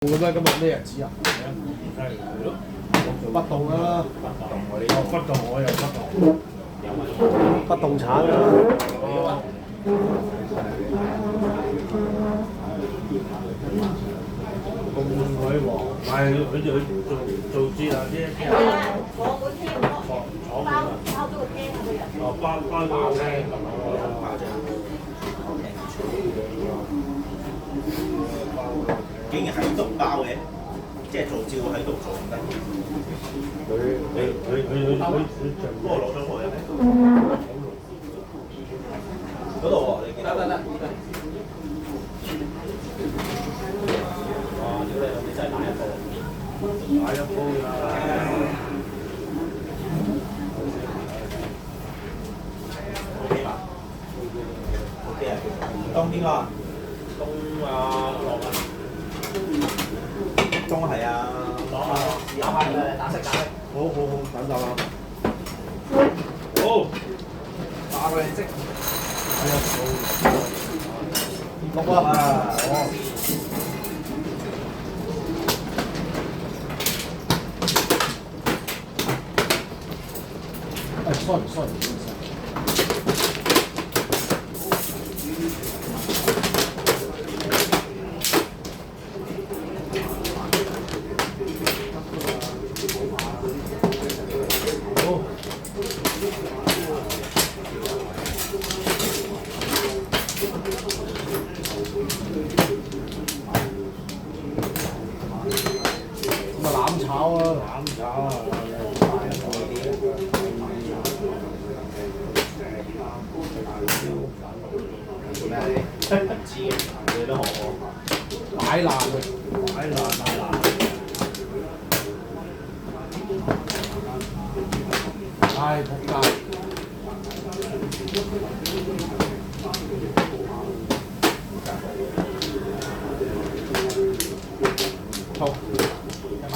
咁樣今日咩日子啊？係咯，不動啦，不動我又不動，不動產啊！咁鬼旺，係佢就去做節啊啲。係啊，坐個廳包咗個廳啊個人。哦，包咗個廳咁竟然喺度包嘅，即係做照喺度做唔得。佢不過攞咗貨嘅咩？嗰度喎，你見得。哇！屌你老味真係買一部，買一煲啦。 OK 吧？OK 啊，東邊個？東啊，落啊。東係啊，有係嘅，打色。好，等陣啦。好，打佢色。六啊！sorry。咁啊攬炒啊！攬炒啊！做咩啊你？唔知嘅，你都學我。擺爛嘅，擺爛。唉，仆街！好，一萬。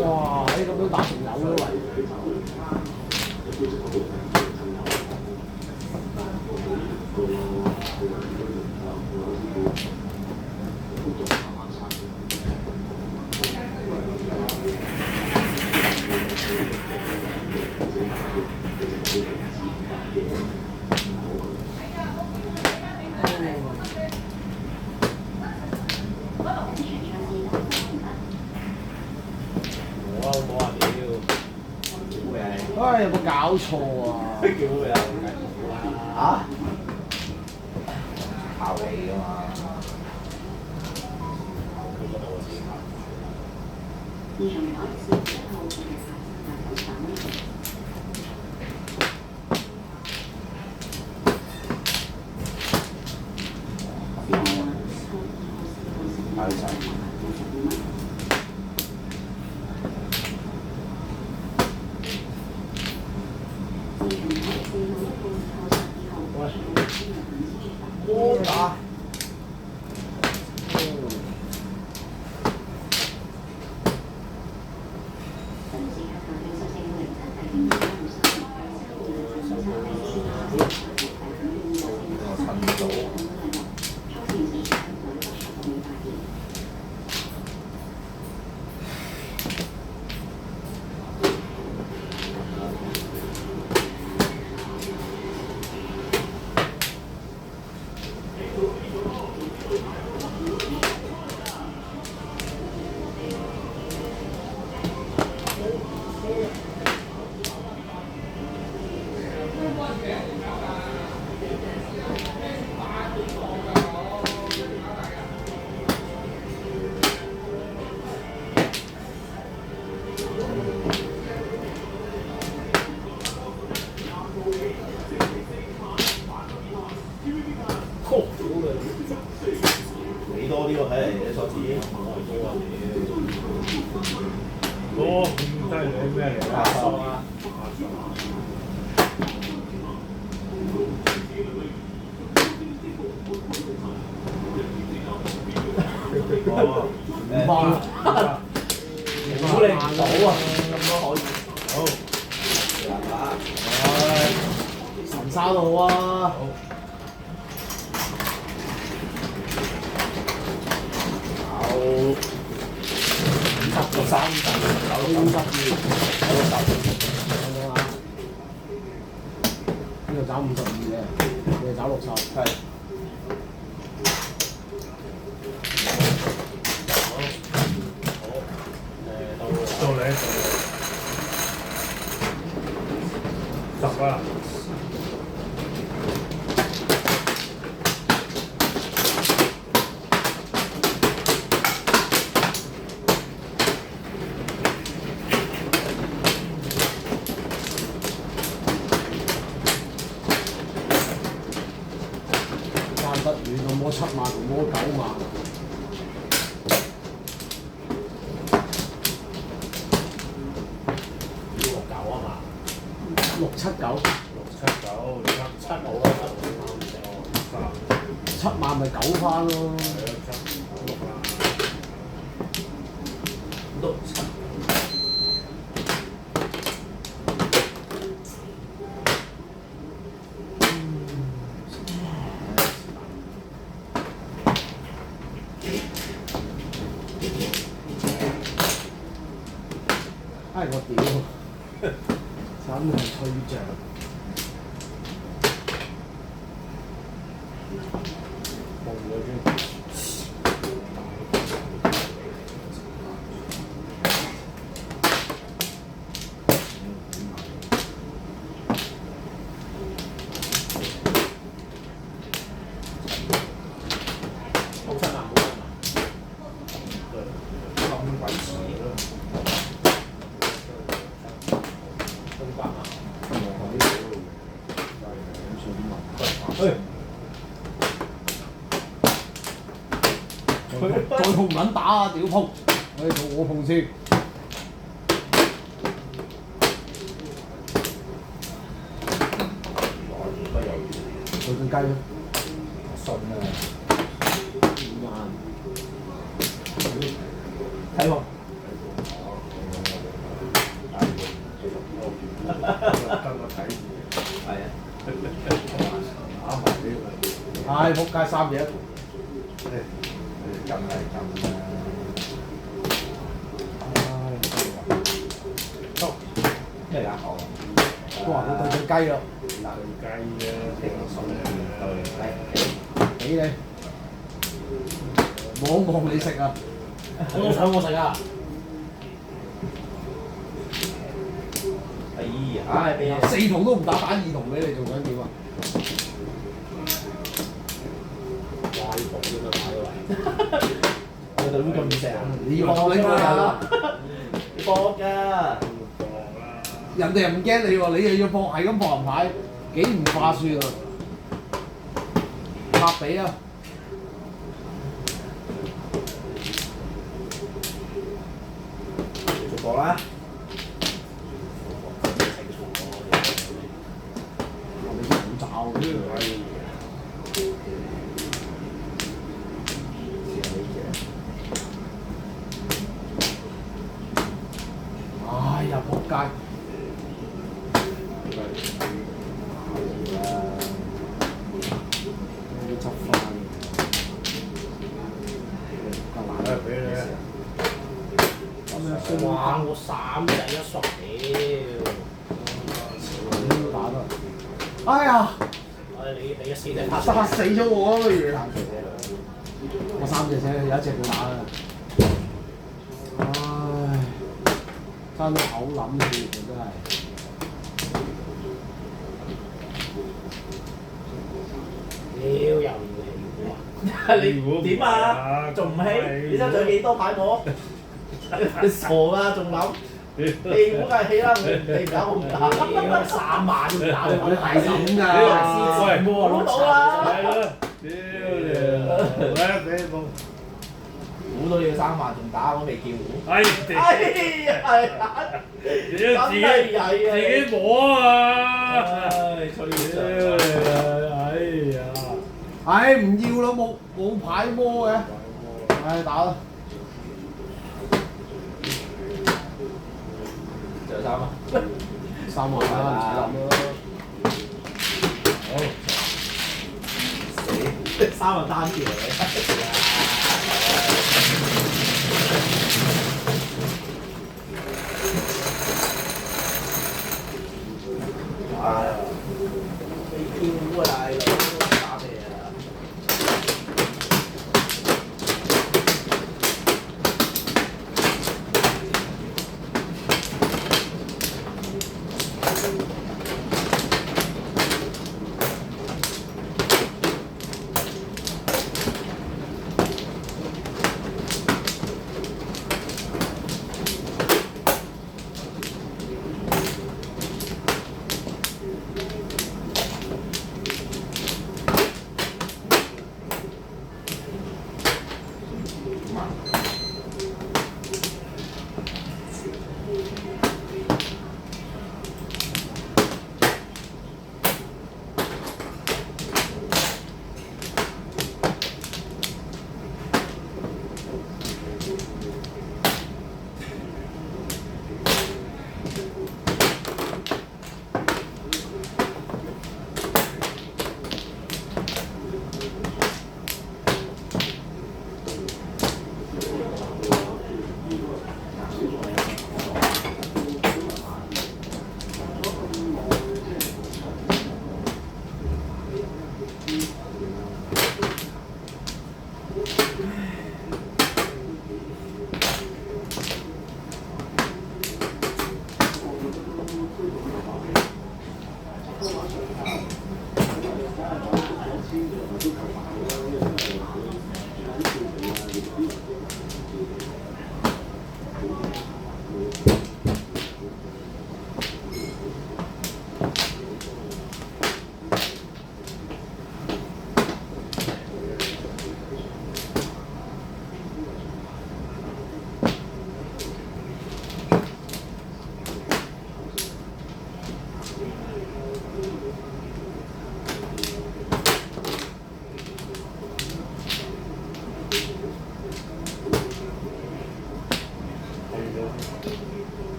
哇！你咁樣打成友都嚟。冇啊屌！唉，有冇搞錯啊？叫佢啊！嚇？靠你㗎嘛！係就。我打。你多啲喎，睇嚟你手指多咁低你咩嚟壓縮啊！哦，唔翻啦，估你唔到啊，咁都可以。好，係嘛？唉，神沙都好啊。好，有53呢個找52嘅，你係找60。係。到你10啦。爭得遠啊！摸7萬同摸9萬。679，679，679，7好啦7萬咪9翻咯。唉，我屌！真係吹脹。冇咗先。再同唔撚打啊！屌碰，我哋做我碰先。做隻雞咯，順啊，2萬，睇喎。係啊，打埋呢個。唉，仆街3嘢一盤。咁係咁啦。咩㗎？好。哇！佢對隻雞咯，雞啊，俾你，望望你食啊！我想我食啊！哎呀，唉，俾4筒都唔打，2筒俾你，仲想點啊？哇！呢個點樣買㗎？我對咁正，你要搏你個人啊！搏㗎。人哋又唔驚你喎，你又要搏，係咁搏人牌，幾唔划算啊！拍比啊！做過啦。我哋啲好罩嘅。哎呀，仆街！要執翻。俾你啊！哇！我3隻一索屌！打得。哎呀！你啊死你！殺死咗我啊不如！三隻啫我3隻啫，有一隻佢打啦。唉，爭啲口諗住真係。屌又你點啊？仲唔起？你爭咗幾多牌我？你傻啊？仲諗？你估梗係起啦！你搞咁大，3萬都打到你係咁㗎？喂，估到啦！係咯，屌你！喂，俾我。估到你要3萬仲打，我未叫估。哎呀，係啊！自己摸啊！唉，吹水哎呀！唉唔要啦，冇牌魔嘅。唉打啦！仲有3啊3萬啦，唔使諗啦。好，死！3萬單條嚟。啊！你叫啊大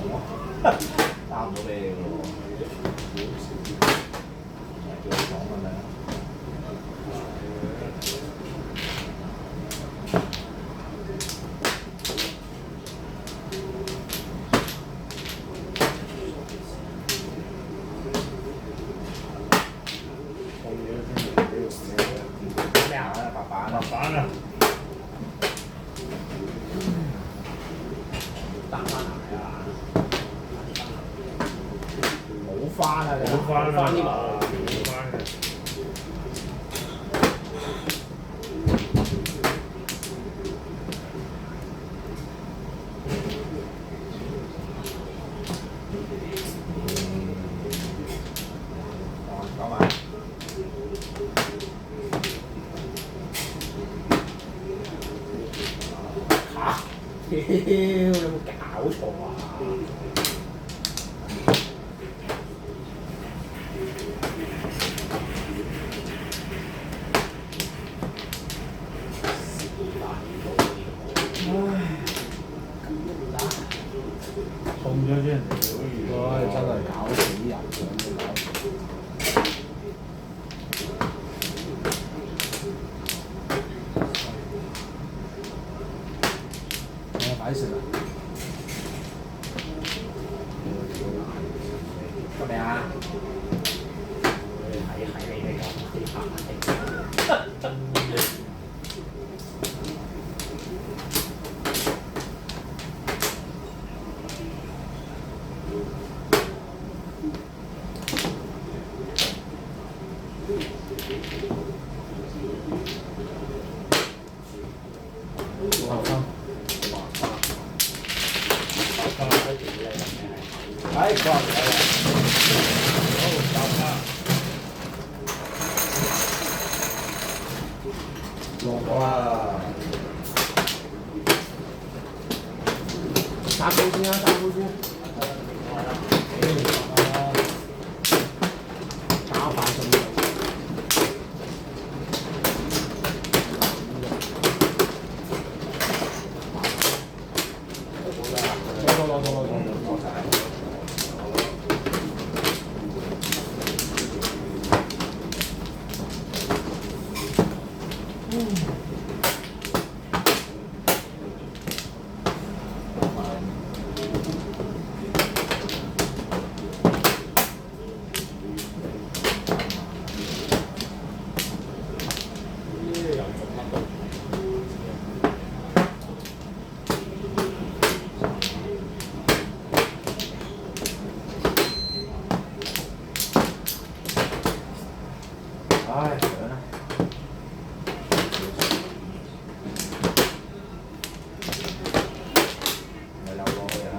佬，打咩啊？屌，有冇搞錯啊？痛咗先，唉，真係搞死人嘅，搞死！抵食啊！得未啊？係你㗎，你拍係過嚟啦！哇！打高先啊，打高先。打飯仲要。唉，上啦！咪流落去啊！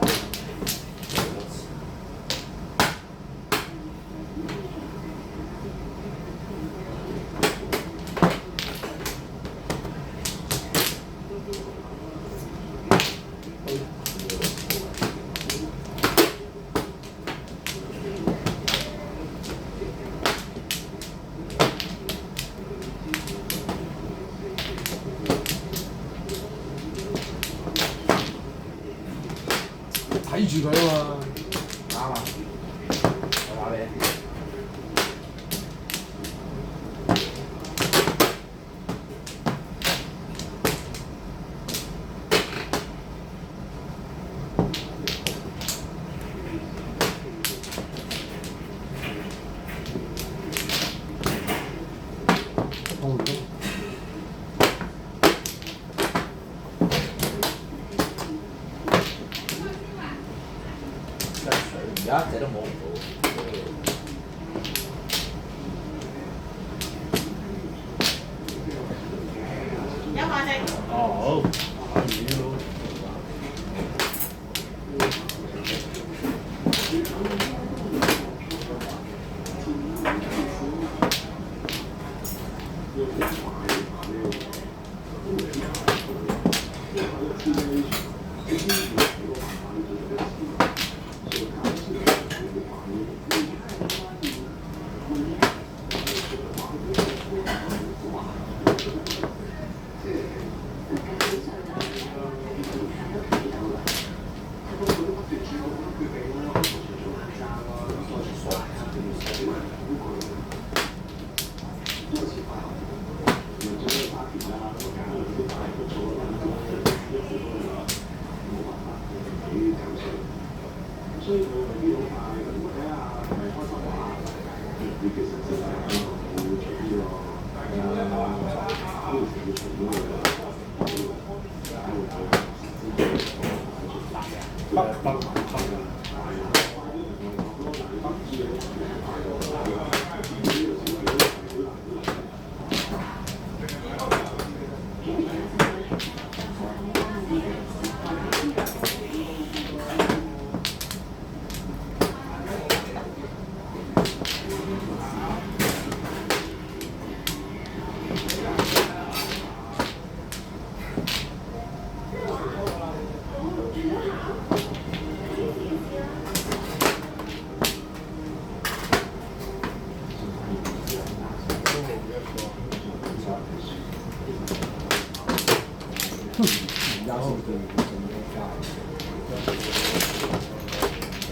睇住佢啊嘛。啱啊！我話你。痛唔痛？而家一隻都摸唔到。有飯食。哦，好，可以咯。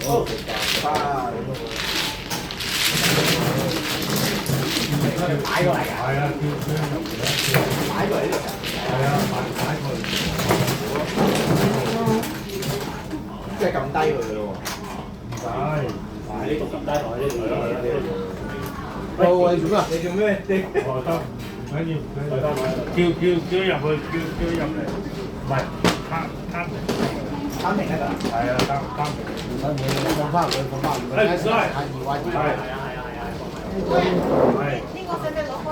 好，拜。擺過嚟㗎。係啊，叫入嚟啦。擺過嚟呢度。係啊，擺過嚟。即係撳低佢嘅咯唔使，喎。呢度撳低落去呢度。喂，做咩啊？你做咩？你台得唔緊要，叫入去，叫入嚟，唔係攤平，攤平得㗎啦。係啊，攤平。放翻佢，放翻佢。係唔該。係二位。係。呢個使唔使攞開？